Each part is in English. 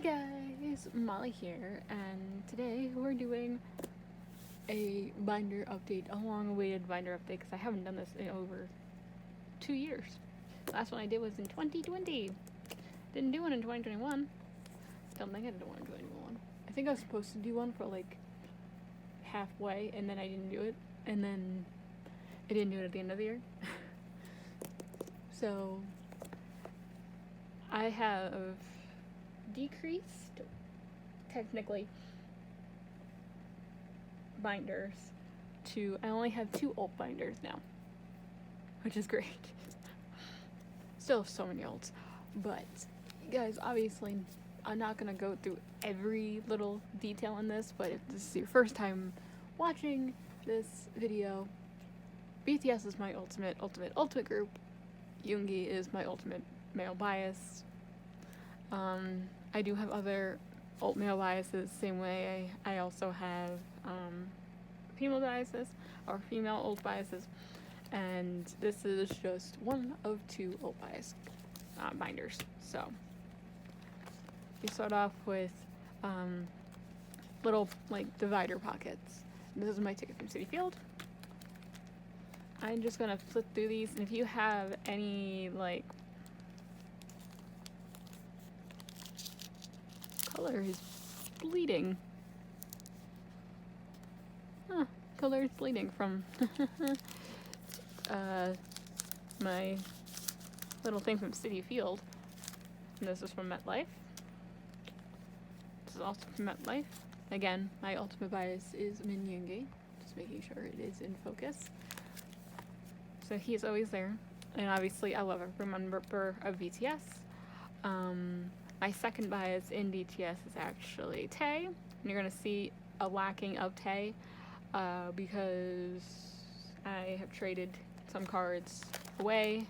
guys, Molly here, and today we're doing a binder update, a long-awaited binder update, because I haven't done this in over 2 years. Last one I did was in 2020. Didn't do one in 2021. Don't think I did one in 2021. I think I was supposed to do one for like halfway, and then I didn't do it, and then I didn't do it at the end of the year. So I have decreased technically binders to I only have 2 alt binders now, which is great. Still have so many alts, but guys, obviously I'm not gonna go through every little detail in this, but if this is your first time watching this video, BTS is my ultimate group. Yoongi is my ultimate male bias. I do have other alt male biases, same way I also have female biases, or female alt biases, and this is just one of 2 alt bias binders. So we start off with little like divider pockets. This is my ticket from Citi Field. I'm just gonna flip through these, and if you have any like color is bleeding. Color is bleeding from my little thing from Citi Field. And this is from MetLife. This is also from MetLife. Again, my ultimate bias is Min Yoongi. Just making sure it is in focus. So he's always there. And obviously I love every member of BTS. My second bias in BTS is actually Tae. And you're going to see a lacking of Tae because I have traded some cards away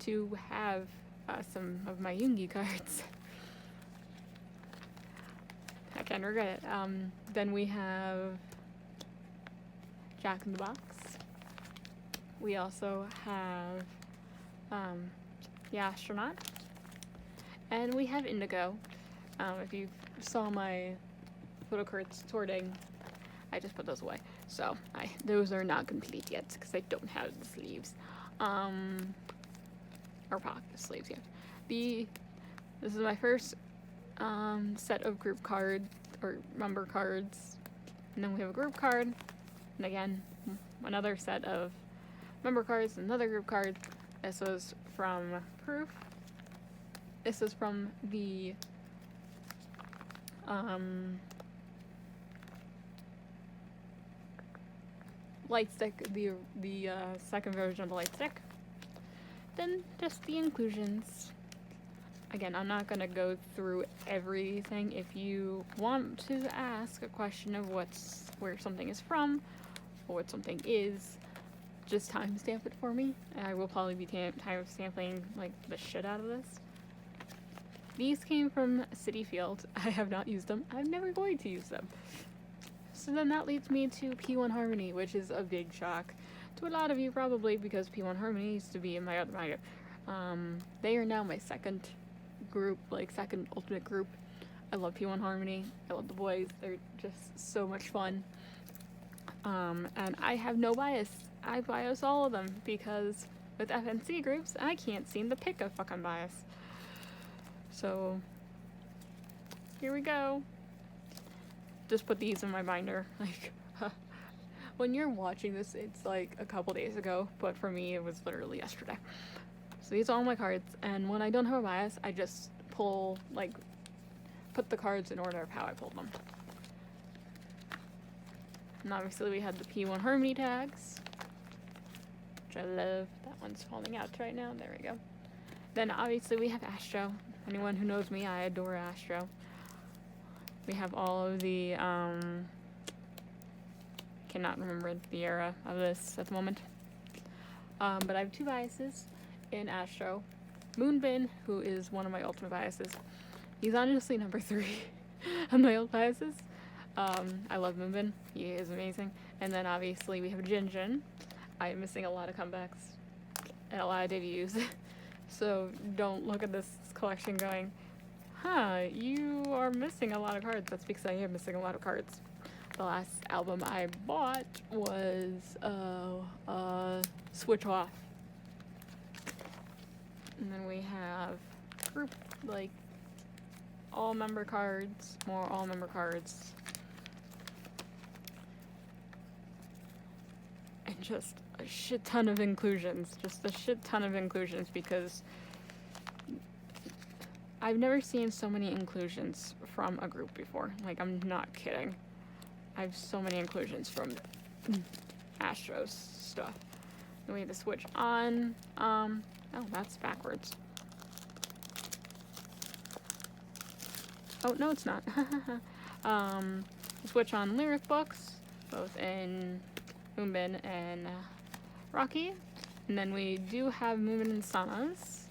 to have some of my Yoongi cards. I can't regret it. Then we have Jack in the Box. We also have The Astronaut. And we have Indigo. If you saw my photo cards sorting, I just put those away. So those are not complete yet because I don't have the sleeves. Or pocket sleeves yet. This is my first set of group card or member cards. And then we have a group card. And again, another set of member cards, another group card. This was from Proof. This is from the light stick, the second version of the light stick. Then just the inclusions. Again, I'm not gonna go through everything. If you want to ask a question of where something is from or what something is, just timestamp it for me. I will probably be timestamping like the shit out of this. These came from Citi Field. I have not used them. I'm never going to use them. So then that leads me to P1 Harmony, which is a big shock to a lot of you probably because P1 Harmony used to be in my other binder. They are now my second group, like second ultimate group. I love P1 Harmony. I love the boys. They're just so much fun. And I have no bias. I bias all of them because with FNC groups, I can't seem to pick a fucking bias. So here we go. Just put these in my binder. Like when you're watching this, it's like a couple days ago, but for me it was literally yesterday. So these are all my cards, and when I don't have a bias, I just put the cards in order of how I pulled them. And obviously we had the P1 Harmony tags, which I love. That one's falling out right now. There we go. Then obviously we have Astro. Anyone who knows me, I adore Astro. We have all of the, cannot remember the era of this at the moment. But I have 2 biases in Astro. Moonbin, who is one of my ultimate biases. He's honestly number 3 on my old biases. I love Moonbin. He is amazing. And then obviously we have Jinjin. I am missing a lot of comebacks and a lot of debuts. So don't look at this collection going, you are missing a lot of cards. That's because I am missing a lot of cards. The last album I bought was Switch Off. And then we have group, like, all member cards, more all member cards. And just a shit ton of inclusions. Just a shit ton of inclusions because I've never seen so many inclusions from a group before. Like, I'm not kidding. I have so many inclusions from Astros stuff. Then we have the Switch on. Oh, that's backwards. Oh, no, it's not. Switch on lyric books, both in Moonbin and Rocky. And then we do have Moonbin and Sana's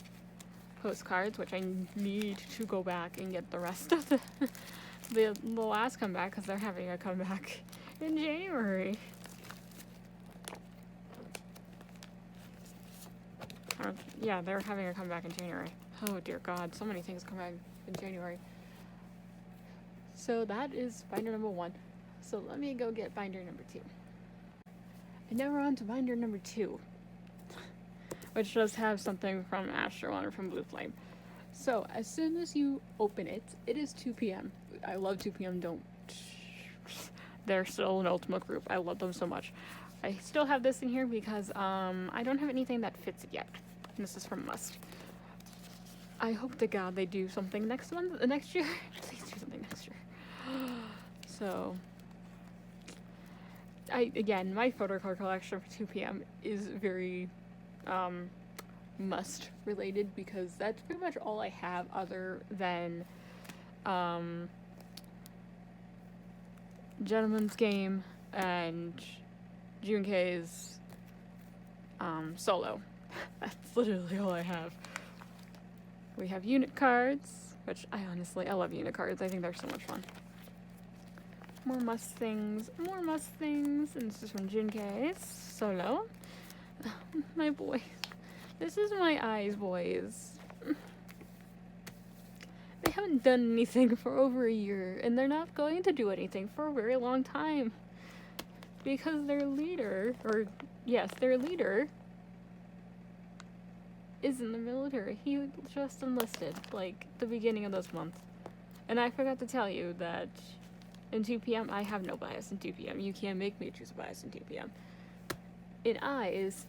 postcards, which I need to go back and get the rest of the last comeback, because they're having a comeback in January. Yeah, they're having a comeback in January. Oh dear God, so many things come back in January. So that is binder number 1. So let me go get binder number 2. And now we're on to binder number 2, which does have something from Astro on or from Blue Flame. So as soon as you open it, it is 2 p.m. I love 2 p.m. They're still an ultimate group. I love them so much. I still have this in here because I don't have anything that fits it yet. And this is from Must. I hope to God they do something next year. Please do something next year. So, my photo card collection for 2 p.m. is very Must related because that's pretty much all I have other than Gentleman's Game and Junkei's solo. That's literally all I have. We have unit cards, which I love unit cards. I think they're so much fun. More Must things, and this is from Junkei's solo. My boys. This is my eyes, boys. They haven't done anything for over a year, and they're not going to do anything for a very long time. Because their leader is in the military. He just enlisted, like, the beginning of this month. And I forgot to tell you that in 2 p.m. I have no bias in 2 p.m. You can't make me choose a bias in 2 p.m. In eyes,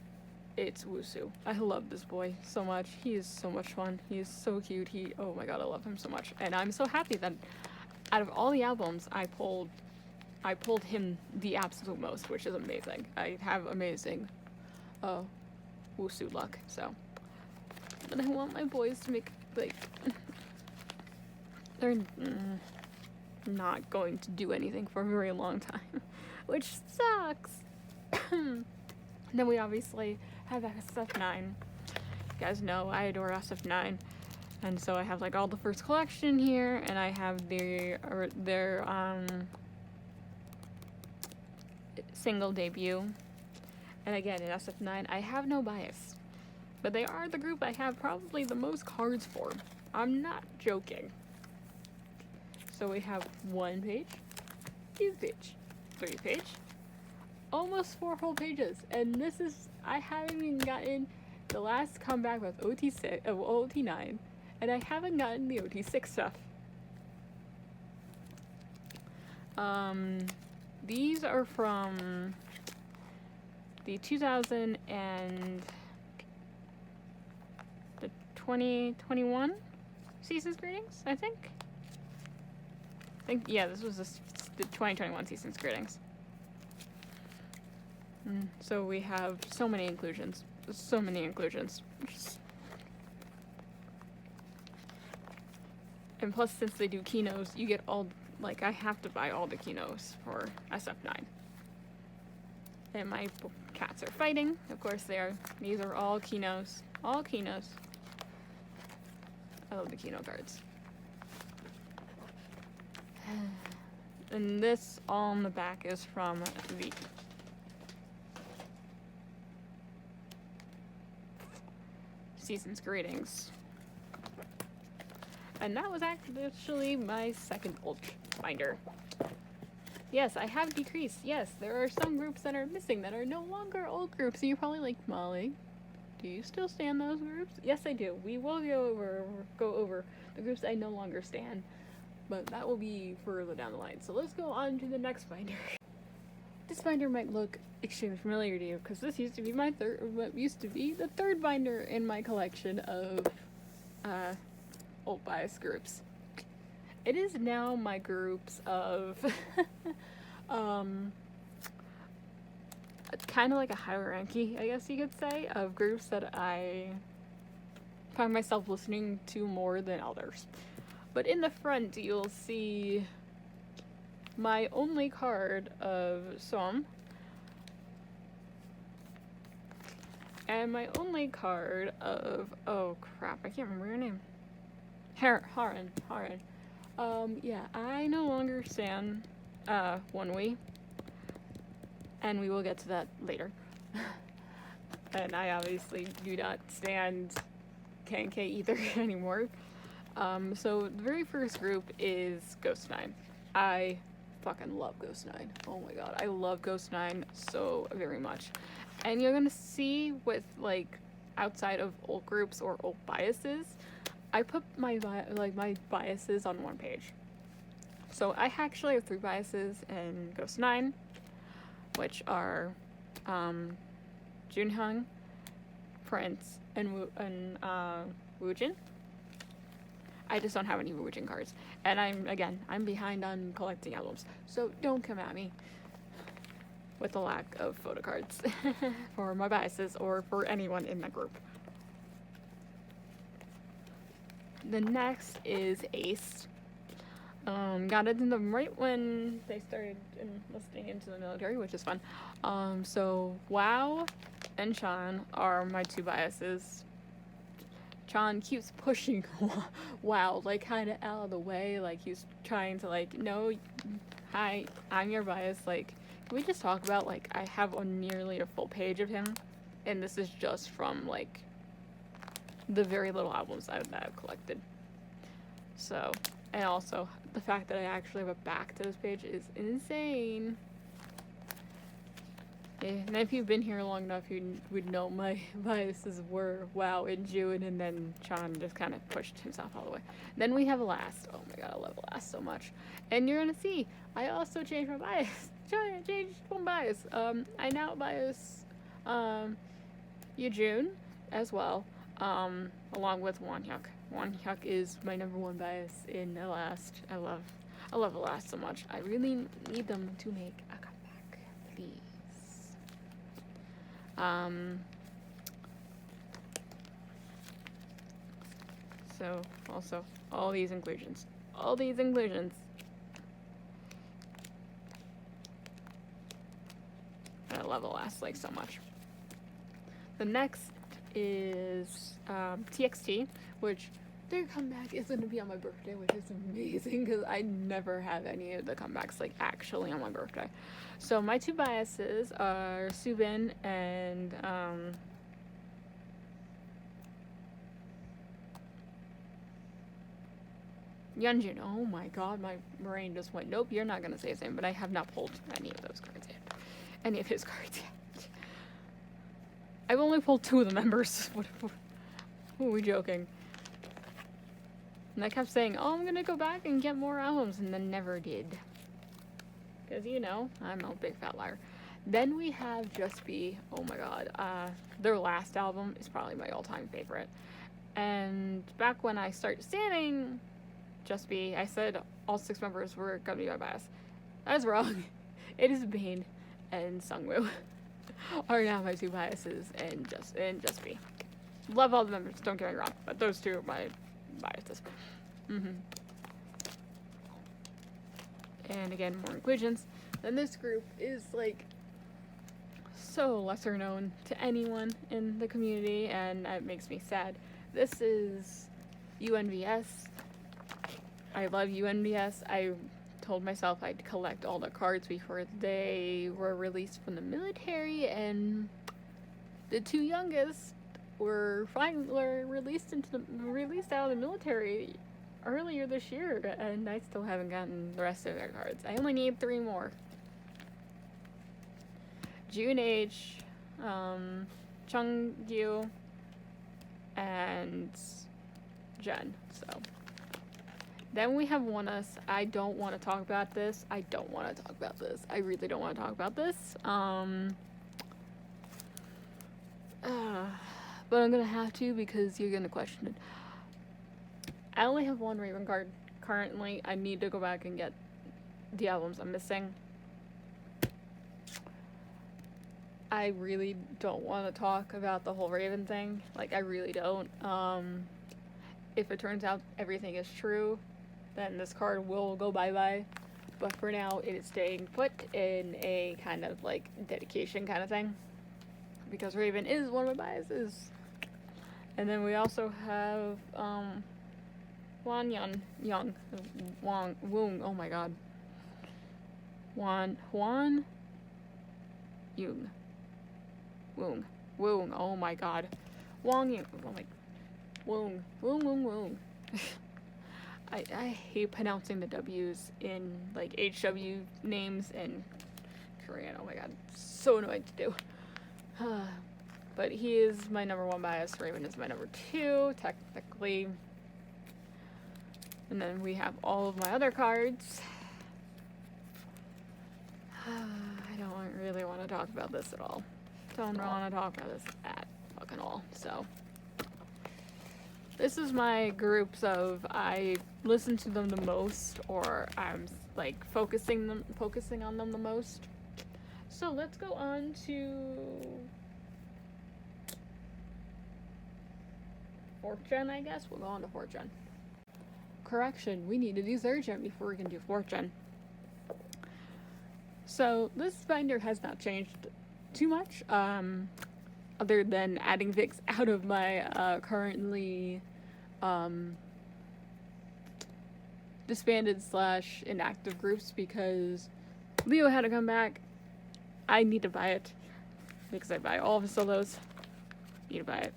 it's Wusu. I love this boy so much. He is so much fun. He is so cute. Oh my God, I love him so much. And I'm so happy that out of all the albums, I pulled him the absolute most, which is amazing. I have amazing Wusu luck, so. But I want my boys to make, like, they're not going to do anything for a very long time, which sucks. Then we obviously have SF9. You guys know I adore SF9. And so I have, like, all the first collection here, and I have their single debut. And again, in SF9, I have no bias. But they are the group I have probably the most cards for. I'm not joking. So we have 1 page, 2 page, 3 page, almost 4 whole pages. And this is, I haven't even gotten the last comeback with OT9, and I haven't gotten the OT6 stuff. These are from the 2021 Season's Greetings, I think. Yeah, this was the 2021 Season's Greetings. So we have so many inclusions. So many inclusions. And plus, since they do Kinos, you get all, like, I have to buy all the Kinos for SF9. And my cats are fighting. Of course they are. These are all Kinos. All Kinos. I love the Kino cards. And this all on the back is from the Season's Greetings. And that was actually my second old binder. Yes, I have decreased. Yes, there are some groups that are missing that are no longer old groups. And you're probably like, Molly, do you still stand those groups? Yes, I do. We will go over the groups I no longer stand, but that will be further down the line. So let's go on to the next binder. This binder might look extremely familiar to you because this used to be the third binder in my collection of old bias groups. It is now my groups of kind of like a hierarchy, I guess you could say, of groups that I find myself listening to more than others. But in the front, you'll see my only card of Som, and my only card of, oh crap, I can't remember your name. Haran. Yeah, I no longer stand Wonwee, and we will get to that later. And I obviously do not stand K&K either anymore. So the very first group is Ghost 9. I fucking love Ghost 9. Oh my god, I love Ghost 9 so very much. And you're gonna see with, like, outside of old groups or old biases, I put my biases on one page. So I actually have 3 biases in Ghost 9, which are Junhyung, Prince, and Woojin. I just don't have any Woojin cards. And I'm behind on collecting albums. So don't come at me with the lack of photo cards for my biases or for anyone in that group. The next is Ace. Got into them right when they started enlisting into the military, which is fun. So Wow and Chan are my 2 biases. Chan keeps pushing Wow, like, kind of out of the way, like he's trying to, like, no, hi, I'm your bias, like, can we just talk about, like, I have nearly a full page of him, and this is just from, like, the very little albums that I've collected. So, and also, the fact that I actually have a back to this page is insane. Yeah, and if you've been here long enough, you would know my biases were Wow and June, and then Chan just kind of pushed himself all the way. Then we have Last. Oh my god, I love Last so much. And you're gonna see, I also changed my bias. Changed one bias. I now bias Yejun as well, along with Wonhyuk. Wonhyuk is my number 1 bias in Last. I love Last so much. I really need them to make a comeback, please. So also all these inclusions. I love Last like so much. The next is TXT, which their comeback is going to be on my birthday, which is amazing because I never have any of the comebacks like actually on my birthday. So my 2 biases are Subin and Yeonjun. Oh my god, my brain just went, nope, you're not going to say his name, but I have not pulled any of those cards yet. Any of his cards yet. I've only pulled 2 of the members. Who are we joking? And I kept saying, oh, I'm gonna go back and get more albums, and then never did. Because, you know, I'm a big fat liar. Then we have Just Be. Oh my god. Their last album is probably my all-time favorite. And back when I started standing Just Be, I said all 6 members were gonna be my bias. I was wrong. It is Bane and Sungwoo are now my 2 biases and Just Be. Love all the members, don't get me wrong, but those 2 are my biases. And again, more inclusions. And this group is like so lesser known to anyone in the community, and it makes me sad. This is UNVS. I love UNVS. I told myself I'd collect all the cards before they were released from the military, and the 2 youngest were released out of the military earlier this year, and I still haven't gotten the rest of their cards. I only need 3 more. June H, Chung Gyu, and Jen. So then we have One Us. I don't want to talk about this. I really don't want to talk about this. But I'm gonna have to because you're gonna question it. I only have 1 Raven card currently. I need to go back and get the albums I'm missing. I really don't want to talk about the whole Raven thing. Like, I really don't. If it turns out everything is true, then this card will go bye-bye. But for now, it is staying put in a kind of, like, dedication kind of thing. Because Raven is one of my biases. And then we also have, Wong, oh my god. Huan Yung. Woong, oh my god. Wong Yung, oh my, Woong. I hate pronouncing the W's in, like, HW names in Korean, oh my god. So annoying to do. But he is my number 1 bias. Raven is my number 2, technically. And then we have all of my other cards. I don't really want to talk about this at all. Don't want to talk about this at fucking all. So this is my groups of I listen to them the most, or I'm like focusing on them the most. So let's go on to 4th gen, I guess. We'll go on to 4th gen. Correction, we need to do 3rd gen before we can do 4th gen. So this binder has not changed too much, other than adding Vix out of my currently disbanded / inactive groups because Leo had to come back. I need to buy it because I buy all of his solos. Need to buy it.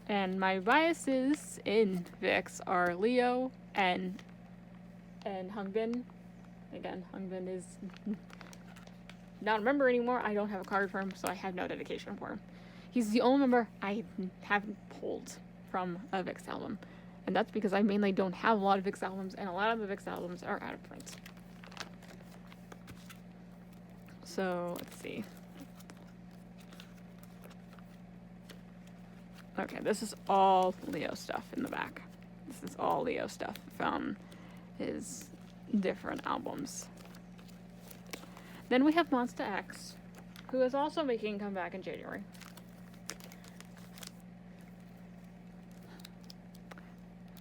And my biases in Vix are Leo and Hungbin. Again, Hungbin is not a member anymore. I don't have a card for him, so I have no dedication for him. He's the only member I haven't pulled from a Vix album. And that's because I mainly don't have a lot of Vix albums, and a lot of the Vix albums are out of print. So, let's see. Okay, this is all Leo stuff in the back. This is all Leo stuff from his different albums. Then we have Monsta X, who is also making a comeback in January.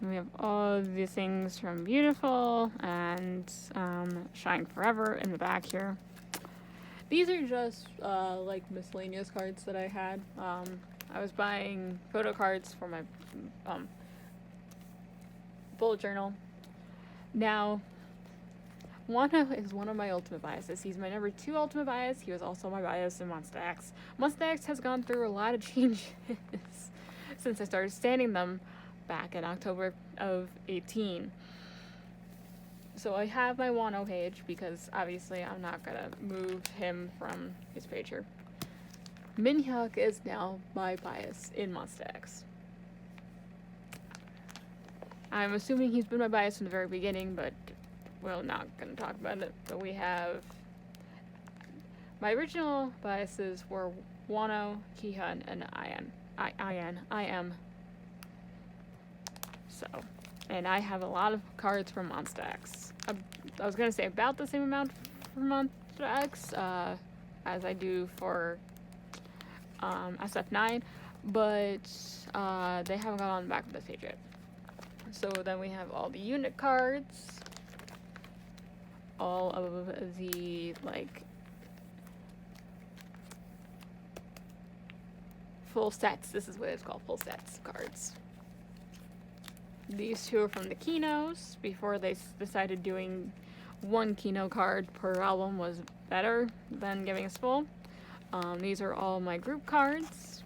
We have all these things from Beautiful and Shine Forever in the back here. These are just like miscellaneous cards that I had. I was buying photo cards for my bullet journal. Now, Wano is one of my ultimate biases. He's my number 2 ultimate bias. He was also my bias in Monsta X. Monsta X has gone through a lot of changes since I started standing them back in October of 18. So I have my Wano page because obviously I'm not gonna move him from his page here. Minhyuk is now my bias in Monsta X. I'm assuming he's been my bias from the very beginning, but we're not going to talk about it. But we have... My original biases were Wano, Kihyun, and I am. So, and I have a lot of cards from Monsta X. I was going to say about the same amount for Monsta X as I do for SF9, but they haven't gone on the back of this page yet. So then we have all the unit cards, all of the, like, full sets. This is what it's called, full sets cards. These 2 are from the Kinos. Before they decided doing 1 Kino card per album was better than giving us full. These are all my group cards,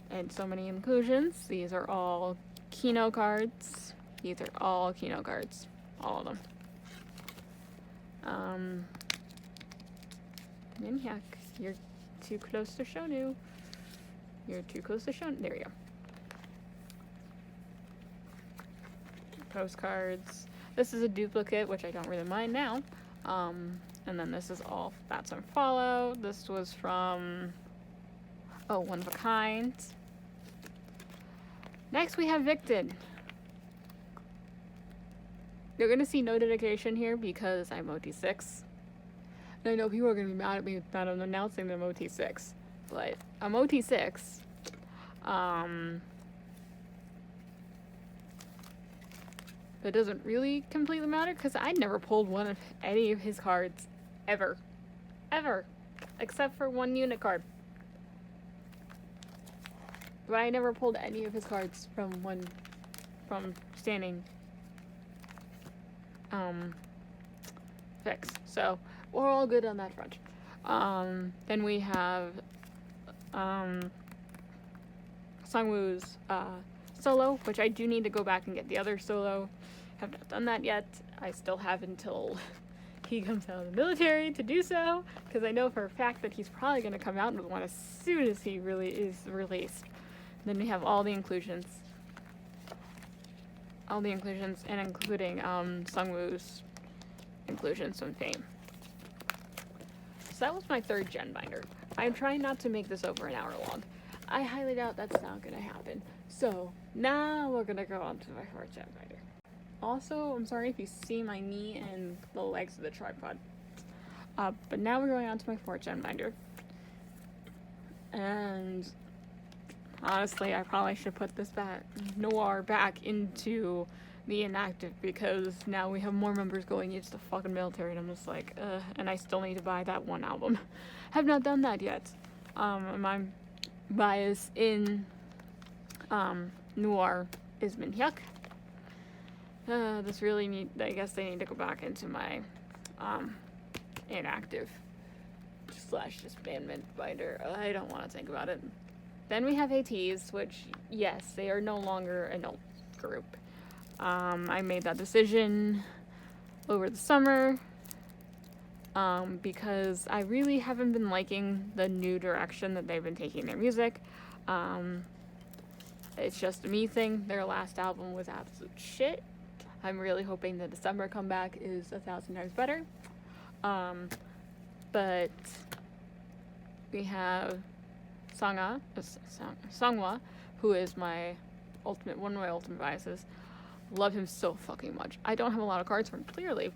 and so many inclusions. These are all Kino cards. These are all Kino cards. All of them. Minhyuk, you're too close to Shonu. You're too close to Shonu. There we go. Postcards. This is a duplicate, which I don't really mind now. And then this is all That's on Follow. This was from One of a Kind. Next we have Victon. You're gonna see no dedication here because I'm OT6. And I know people are gonna be mad at me that I'm announcing that I'm OT6, but I'm OT6. It doesn't really completely matter because I never pulled any of his cards ever, except for one unit card. But I never pulled any of his cards from standing fix. So we're all good on that front. Then we have Sungwoo's solo, which I do need to go back and get the other solo. Have not done that yet. I still have until he comes out of the military to do so, because I know for a fact that he's probably going to come out with one as soon as he really is released. Then we have all the inclusions. And including Sungwoo's inclusions from Fame. So that was my 3rd gen binder. I'm trying not to make this over an hour long. I highly doubt that's not going to happen. So now we're going to go on to my 4th gen binder. Also, I'm sorry if you see my knee and the legs of the tripod. But now we're going on to my 4th gen binder. And honestly, I probably should put this Noir back into the inactive, because now we have more members going into the fucking military, and I'm just like, and I still need to buy that one album. Have not done that yet. My bias in Noir is Minhyuk. This really I guess they need to go back into my inactive / disbandment binder. I don't want to think about it. Then we have ATs, which, yes, they are no longer an alt group. I made that decision over the summer because I really haven't been liking the new direction that they've been taking their music. It's just a me thing. Their last album was absolute shit. I'm really hoping that the summer comeback is 1,000 times better. But we have Sungwa, who is one of my ultimate biases. Love him so fucking much. I don't have a lot of cards from him, clearly.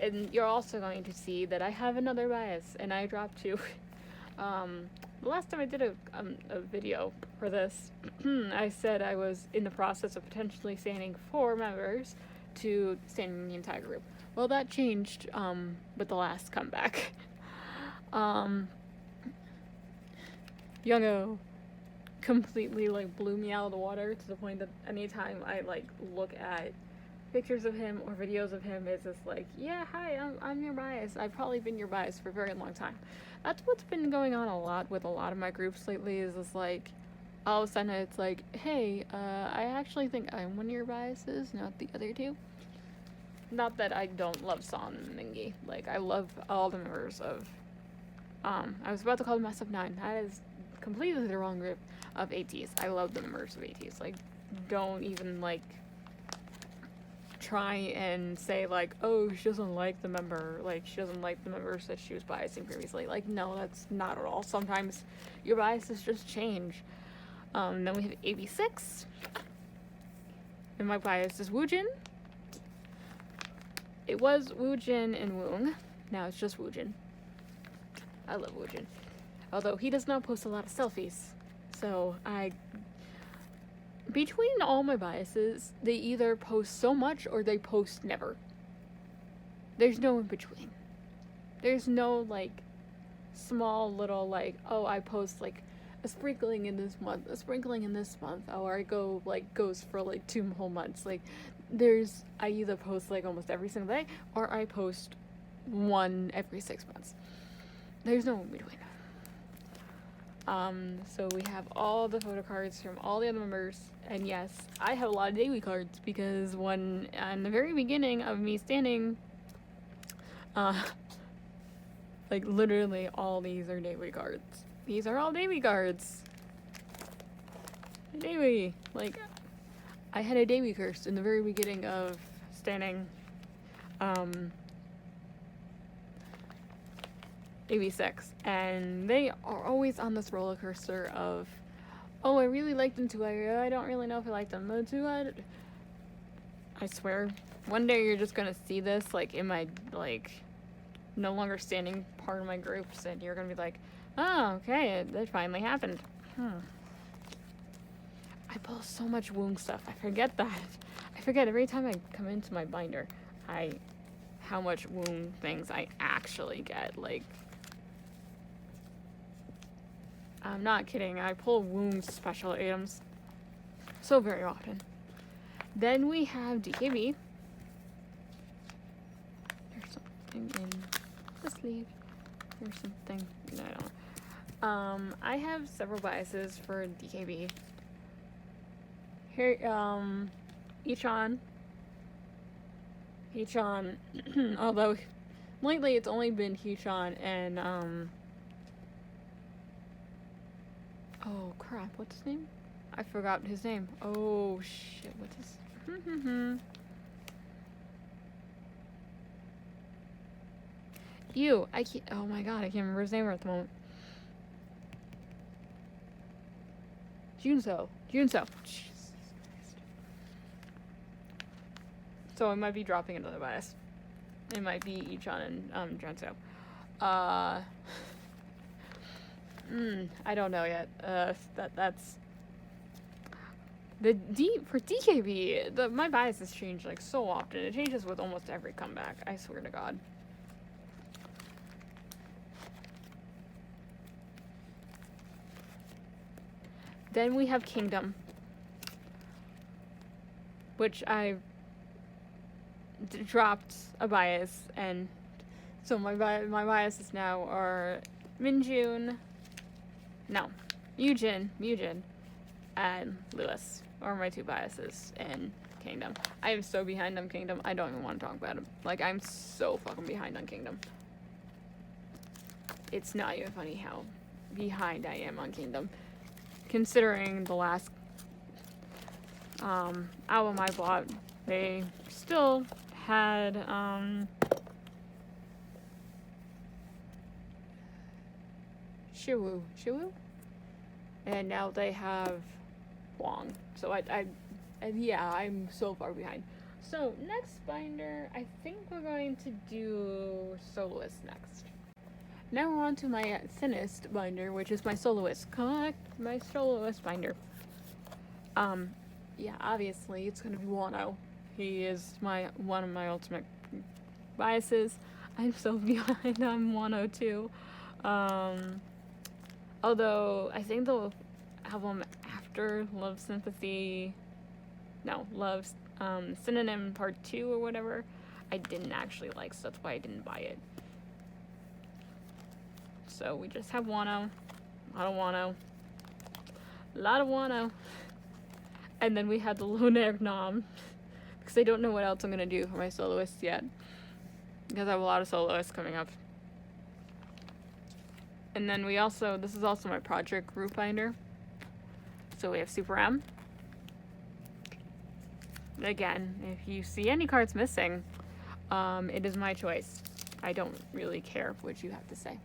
And you're also going to see that I have another bias, and I dropped 2. The last time I did a video for this, I said I was in the process of potentially standing 4 members to standing the entire group. Well, that changed with the last comeback. Youngo completely blew me out of the water, to the point that anytime I look at pictures of him or videos of him, it's just yeah, hi, I'm your bias. I've probably been your bias for a very long time. That's what's been going on a lot with a lot of my groups lately, is just all of a sudden it's hey, I actually think I'm one of your biases, not the other 2. Not that I don't love Son and Mingi. I love all the members of I was about to call them SF9. That is completely the wrong group of ATs. I love the members of ATs. Don't even try and say oh, she doesn't like the member, she doesn't like the members that she was biasing previously. No, that's not at all. Sometimes your biases just change. Then we have AB6, and my bias is Woojin. It was Woojin and Woong. Now it's just Woojin. I love Woojin, although he does not post a lot of selfies. So between all my biases, they either post so much or they post never. There's no in between. There's no small little oh, I post a sprinkling in this month, a sprinkling in this month, or I go goes for 2 whole months. I either post almost every single day, or I post 1 every 6 months. There's no in between. So we have all the photo cards from all the other members, and yes, I have a lot of daily cards because when in the very beginning of me standing, like literally all these are daily cards. These are all daily cards. Daily, like I had a daily curse in the very beginning of standing. AB6, and they are always on this roller coaster of, oh, I really liked them too. I don't really know if I liked them too. I swear, one day you're just gonna see this like in my like no longer standing part of my groups, and you're gonna be like, oh, okay, that finally happened. I pull so much wound stuff. I forget that. I forget every time I come into my binder, how much wound things I actually get. Like, I'm not kidding. I pull wound special items so very often. Then we have DKB. There's something in the sleeve. There's something. No, I don't. I have several biases for DKB. Here, Ichon, although lately it's only been Hichon and, oh crap, what's his name? I forgot his name. Oh shit, what's his, oh my god, I can't remember his name at the moment. Junso. Jesus Christ. So I might be dropping another bias. It might be Ichon and Junso. I don't know yet. That's for DKB. My biases change like so often. It changes with almost every comeback. I swear to God. Then we have Kingdom, which I dropped a bias, and so my biases now are Minjun, Mujin, and Lewis are my two biases in Kingdom. I am so behind on Kingdom, I don't even want to talk about him. Like, I'm so fucking behind on Kingdom. It's not even funny how behind I am on Kingdom. Considering the last album I bought, they still had Shiwu, and now they have Wong. So I'm so far behind. So next binder, I think we're going to do Soloist next. Now we're on to my thinnest binder, which is my Soloist. Collect my Soloist binder. Yeah, obviously it's gonna be Wano. He is one of my ultimate biases. I'm so behind on Wano too. Although I think the album after Love Synonym Part 2 or whatever, I didn't actually like, so that's why I didn't buy it. So we just have Wano. A lot of Wano. And then we had the Lunar Nom, because I don't know what else I'm going to do for my soloists yet, because I have a lot of soloists coming up. And then this is also my project group binder. So we have Super M. Again, if you see any cards missing, it is my choice. I don't really care what you have to say.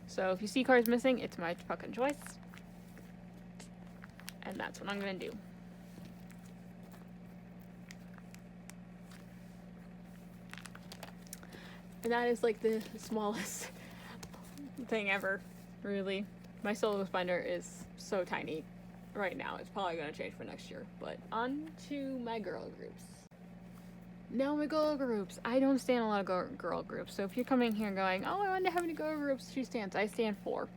So if you see cards missing, it's my fucking choice. And that's what I'm gonna do. And that is like the smallest thing ever, really. My soloist binder is so tiny right now. It's probably gonna change for next year. But on to my girl groups. Now my girl groups. I don't stand a lot of girl groups. So if you're coming here going, oh, I wonder how many girl groups she stands, I stand 4.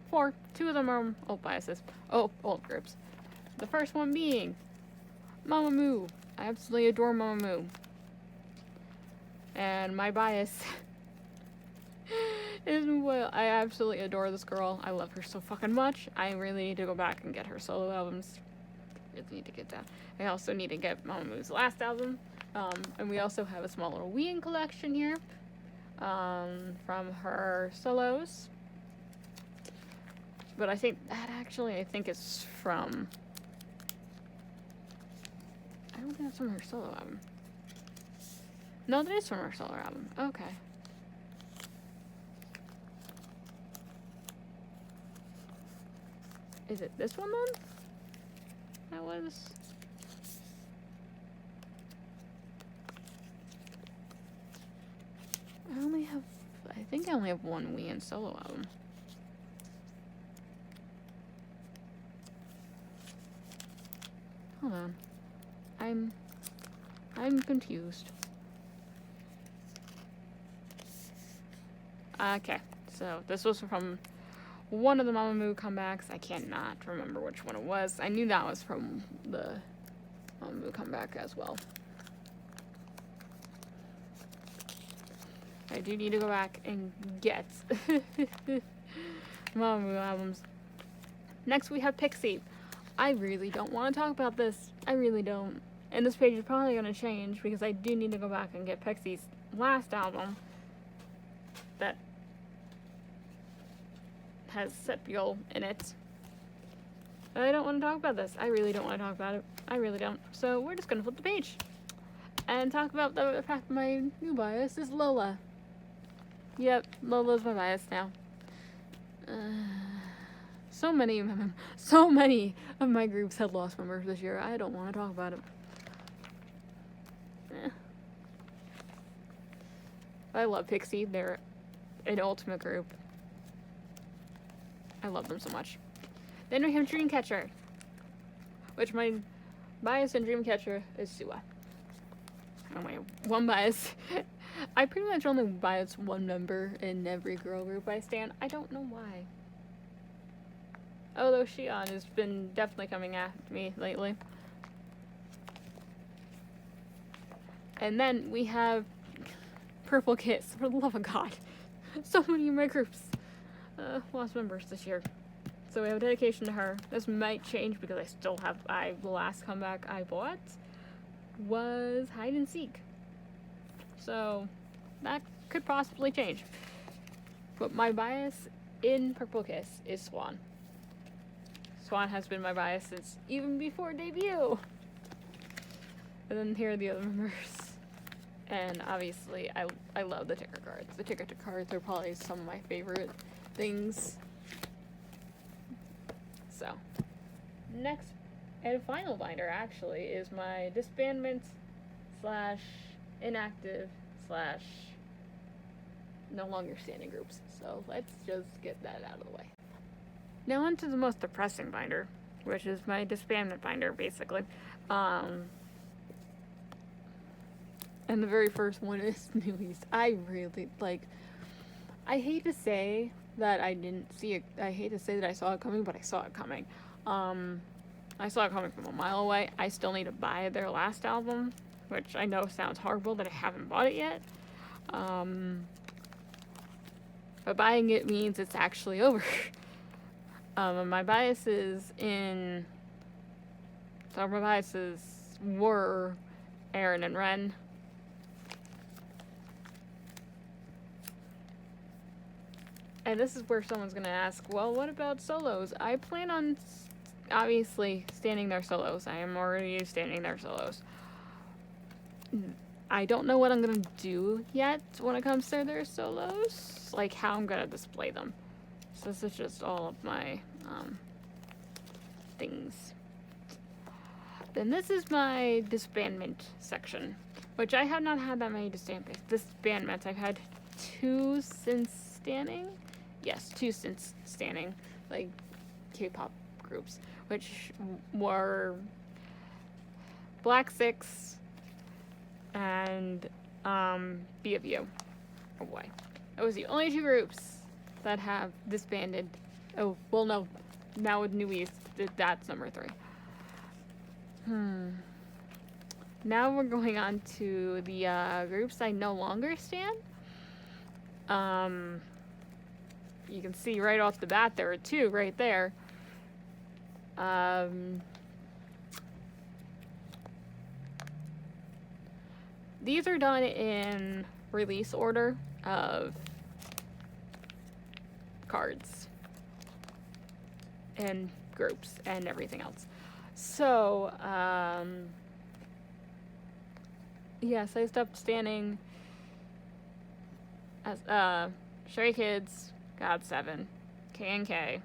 4. 2 of them are old biases. Oh, old groups. The first one being Mamamoo. I absolutely adore Mamamoo. And my bias Well, I absolutely adore this girl. I love her so fucking much. I really need to go back and get her solo albums. Really need to get that. I also need to get Mamamoo last album. And we also have a small little Ween collection here from her solos. But I think that I think is from... I don't think that's from her solo album. No, that is from her solo album. Okay. Is it this one then? That was... I think I only have one Ween solo album. Hold on. I'm confused. Okay, so this was from one of the Mamamoo comebacks. I cannot remember which one it was. I knew that was from the Mamamoo comeback as well. I do need to go back and get Mamamoo albums. Next we have Pixie. I really don't want to talk about this. I really don't. And this page is probably going to change because I do need to go back and get Pixie's last album that has Seppiel in it. I don't want to talk about this. I really don't want to talk about it. I really don't. So we're just going to flip the page and talk about the fact that my new bias is Lola. Yep, Lola's my bias now. So many of my groups had lost members this year. I don't want to talk about it. I love Pixie. They're an ultimate group. I love them so much. Then we have Dreamcatcher, which my bias in Dreamcatcher is Sua. Anyway, one bias. I pretty much only bias one member in every girl group I stan. I don't know why. Although Shion has been definitely coming at me lately. And then we have Purple Kiss, for the love of God. So many of my groups lost members this year. So we have a dedication to her. This might change because I still have, the last comeback I bought was Hide and Seek. So that could possibly change. But my bias in Purple Kiss is Swan. Swan has been my bias since even before debut. And then here are the other members. And obviously, I love the ticker cards. The ticker cards are probably some of my favorite things. So, next and final binder actually is my disbandment / inactive / no longer standing groups. So let's just get that out of the way. Now on to the most depressing binder, which is my disbandment binder, basically. And the very first one is New East. I really, I hate to say that I didn't see it, I hate to say that I saw it coming, but I saw it coming. I saw it coming from a mile away. I still need to buy their last album, which I know sounds horrible that I haven't bought it yet. But buying it means it's actually over. My biases were Aaron and Ren. And this is where someone's gonna ask, well, what about solos? I plan on, obviously, standing their solos. I am already standing their solos. I don't know what I'm gonna do yet when it comes to their solos. Like, how I'm gonna display them. So this is just all of my things. Then this is my disbandment section, which I have not had that many disbandments. I've had 2 since standing. Yes, 2 since standing, like K-pop groups, which were Black Six and BFU. Oh boy, those are the only 2 groups that have disbanded. Oh, well, no, now with New East, that's number 3. Now we're going on to the groups I no longer stan. you can see right off the bat there are two right there. These are done in release order of cards and groups and everything else. So, yes, I stopped standing as Stray Kids, GOT7, K&K,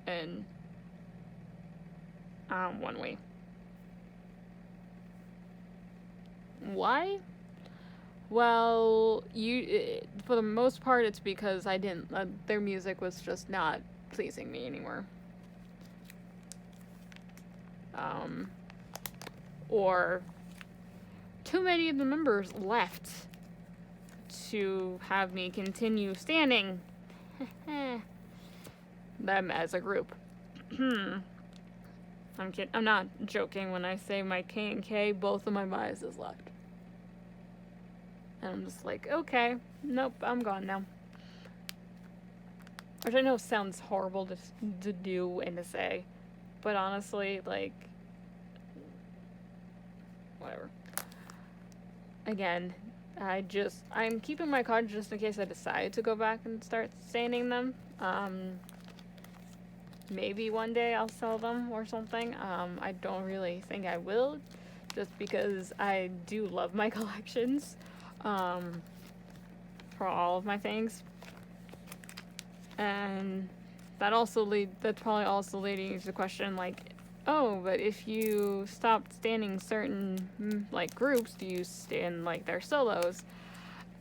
and ONEWE. Why? Well, for the most part, it's because I didn't. Their music was just not pleasing me anymore. Or too many of the members left to have me continue standing them as a group. I'm kidding. I'm not joking when I say my K&K, both of my biases left. And I'm just like, okay, nope, I'm gone now. Which I know sounds horrible to do and to say, but honestly, like, whatever. Again, I'm keeping my cards just in case I decide to go back and start standing them. Maybe one day I'll sell them or something. I don't really think I will, just because I do love my collections, for all of my things. And that's probably also leading to the question, like, oh, but if you stopped standing certain, like, groups, do you stand, like, their solos?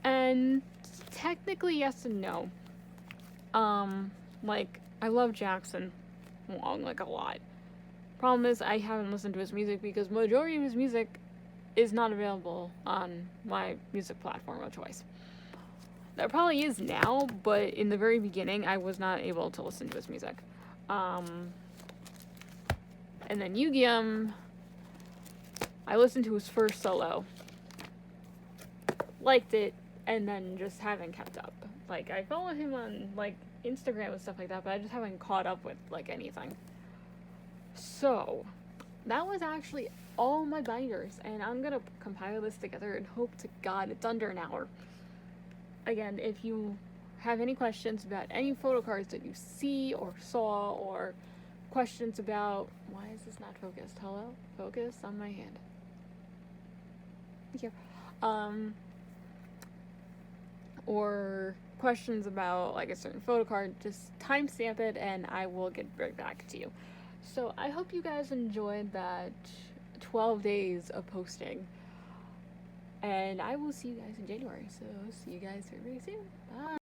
And technically yes and no. Like, I love Jackson Wang, like, a lot. Problem is, I haven't listened to his music because majority of his music is not available on my music platform of choice. That probably is now, but in the very beginning, I was not able to listen to his music. And then Yugyeom, I listened to his first solo, liked it, and then just haven't kept up. Like, I follow him on, like, Instagram and stuff like that, but I just haven't caught up with, like, anything. So, that was actually all my binders, and I'm gonna compile this together and hope to God it's under an hour. Again, if you have any questions about any photo cards that you see or saw, or questions about, why is this not focused? Hello? Focus on my hand. Thank you. Or questions about, like, a certain photo card, just timestamp it and I will get right back to you. So I hope you guys enjoyed that 12 days of posting. And I will see you guys in January. So see you guys very soon. Bye.